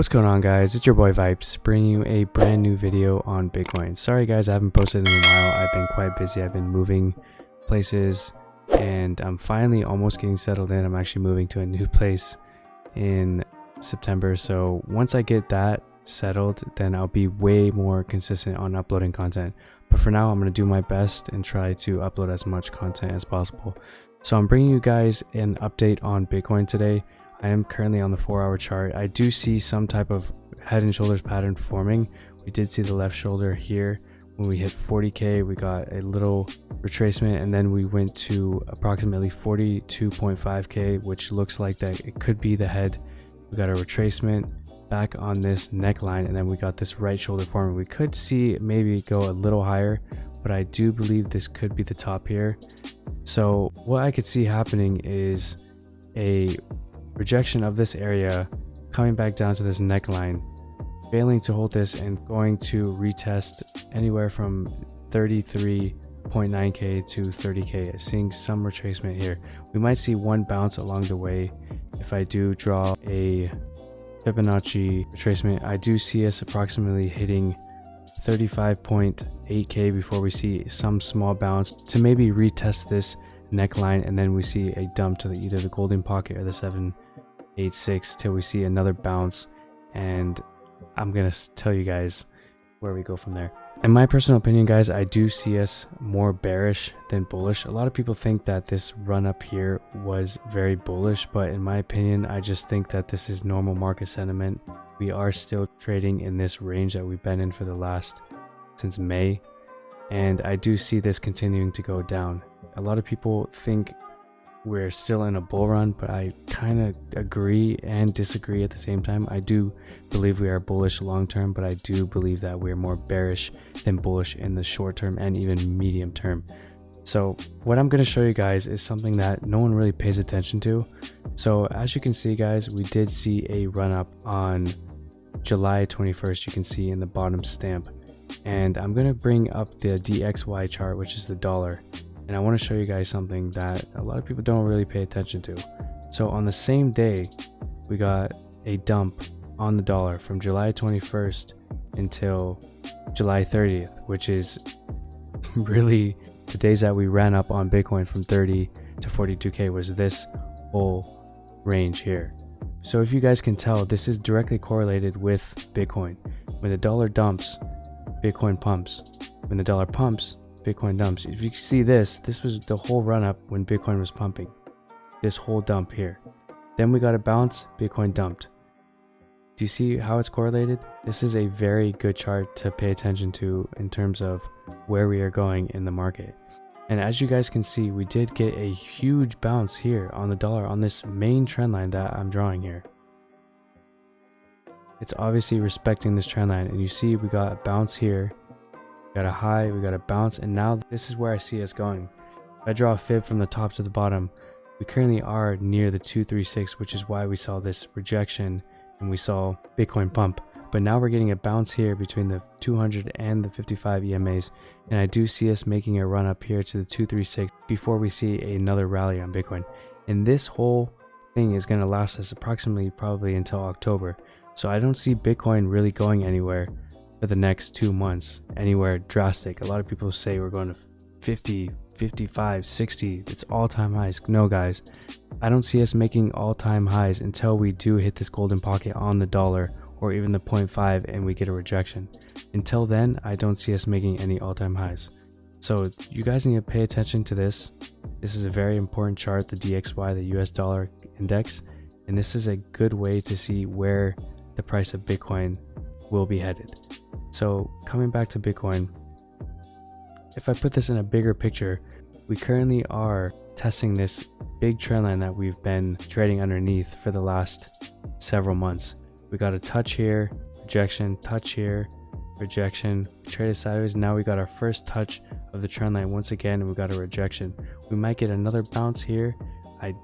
What's going on, guys? It's your boy Vibes bringing you a brand new video on Bitcoin. Sorry guys, I haven't posted in a while. I've been quite busy. I've been moving places and I'm finally almost getting settled in. I'm actually moving to a new place in September, so once I get that settled, then I'll be way more consistent on uploading content. But for now, I'm going to do my best and try to upload as much content as possible. So I'm bringing you guys an update on Bitcoin today. I am currently on the 4-hour chart. I do see some type of head and shoulders pattern forming. We did see the left shoulder here. When we hit 40k, we got a little retracement, and then we went to approximately 42.5k, which looks like that it could be the head. We got a retracement back on this neckline, and then we got this right shoulder forming. We could see maybe go a little higher, but I do believe this could be the top here. So what I could see happening is a rejection of this area, coming back down to this neckline, failing to hold this, and going to retest anywhere from 33.9k to 30k, seeing some retracement here. We might see one bounce along the way. If I do draw a Fibonacci retracement, I do see us approximately hitting 35.8k before we see some small bounce to maybe retest this neckline, and then we see a dump to either the golden pocket or the 786 till we see another bounce, and I'm gonna tell you guys where we go from there. In my personal opinion, guys, I do see us more bearish than bullish. A lot of people think that this run up here was very bullish, but in my opinion, I just think that this is normal market sentiment. We are still trading in this range that we've been in for the last since May, and I do see this continuing to go down. A lot of people think we're still in a bull run, but I kind of agree and disagree at the same time. I do believe we are bullish long term, but I do believe that we're more bearish than bullish in the short term and even medium term. So what I'm going to show you guys is something that no one really pays attention to. So as you can see, guys, we did see a run up on July 21st. You can see in the bottom stamp, and I'm going to bring up the DXY chart, which is the dollar. And I want to show you guys something that a lot of people don't really pay attention to. So on the same day, we got a dump on the dollar from July 21st until July 30th, which is really the days that we ran up on Bitcoin from 30 to 42k was this whole range here. So if you guys can tell, this is directly correlated with Bitcoin. When the dollar dumps, Bitcoin pumps. When the dollar pumps, Bitcoin dumps. If you see this was the whole run up when Bitcoin was pumping, this whole dump here. Then we got a bounce, Bitcoin dumped. Do you see how it's correlated? This is a very good chart to pay attention to in terms of where we are going in the market. And as you guys can see, we did get a huge bounce here on the dollar on this main trend line that I'm drawing here. It's obviously respecting this trend line, and you see we got a bounce here. We got a high, we got a bounce, and now this is where I see us going. If I draw a fib from the top to the bottom, we currently are near the 236, which is why we saw this rejection and we saw Bitcoin pump. But now we're getting a bounce here between the 200 and the 55 EMAs, and I do see us making a run up here to the 236 before we see another rally on Bitcoin. And this whole thing is going to last us approximately probably until October. So I don't see Bitcoin really going anywhere for the next 2 months, anywhere drastic. A lot of people say we're going to 50, 55, 60, it's all-time highs. No guys, I don't see us making all-time highs until we do hit this golden pocket on the dollar or even the 0.5 and we get a rejection. Until then, I don't see us making any all-time highs. So you guys need to pay attention to this. This is a very important chart, the DXY, the US dollar index, and this is a good way to see where the price of Bitcoin will be headed. So coming back to Bitcoin, if I put this in a bigger picture, we currently are testing this big trend line that we've been trading underneath for the last several months. We got a touch here, rejection, touch here, rejection, traded sideways. Now we got our first touch of the trend line once again, and we got a rejection. We might get another bounce here. I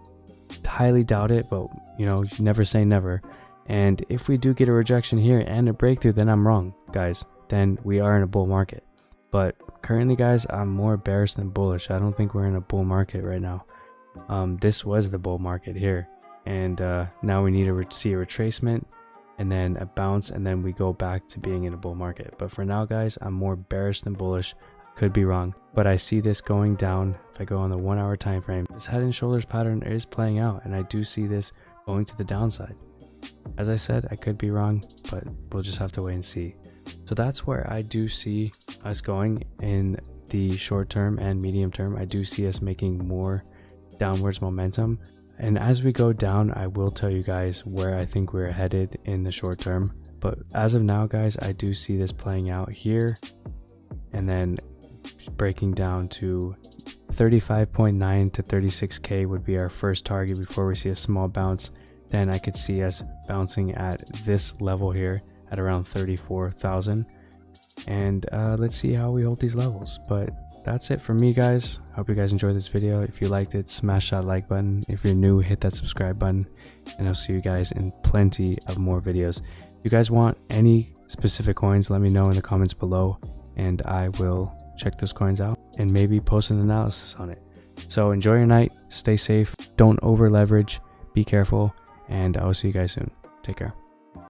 highly doubt it, but you know, never say never. And if we do get a rejection here and a breakthrough, then I'm wrong, guys. Then we are in a bull market. But currently, guys, I'm more bearish than bullish. I don't think we're in a bull market right now. This was the bull market here. And now we need to see a retracement. and then a bounce, and then we go back to being in a bull market. But for now, guys, I'm more bearish than bullish. Could be wrong, but I see this going down. If I go on the 1 hour time frame, this head and shoulders pattern is playing out, and I do see this going to the downside. As I said, I could be wrong, but we'll just have to wait and see. So that's where I do see us going in the short term and medium term. I do see us making more downwards momentum, and as we go down, I will tell you guys where I think we're headed in the short term. But as of now, guys, I do see this playing out here, and then breaking down to 35.9 to 36k would be our first target before we see a small bounce. Then I could see us bouncing at this level here at around 34,000, and let's see how we hold these levels. But that's it for me, guys. Hope you guys enjoyed this video. If you liked it, smash that like button. If you're new, hit that subscribe button, and I'll see you guys in plenty of more videos. If you guys want any specific coins, let me know in the comments below, and I will check those coins out and maybe post an analysis on it. So enjoy your night, stay safe, don't over leverage, be careful, and I will see you guys soon. Take care.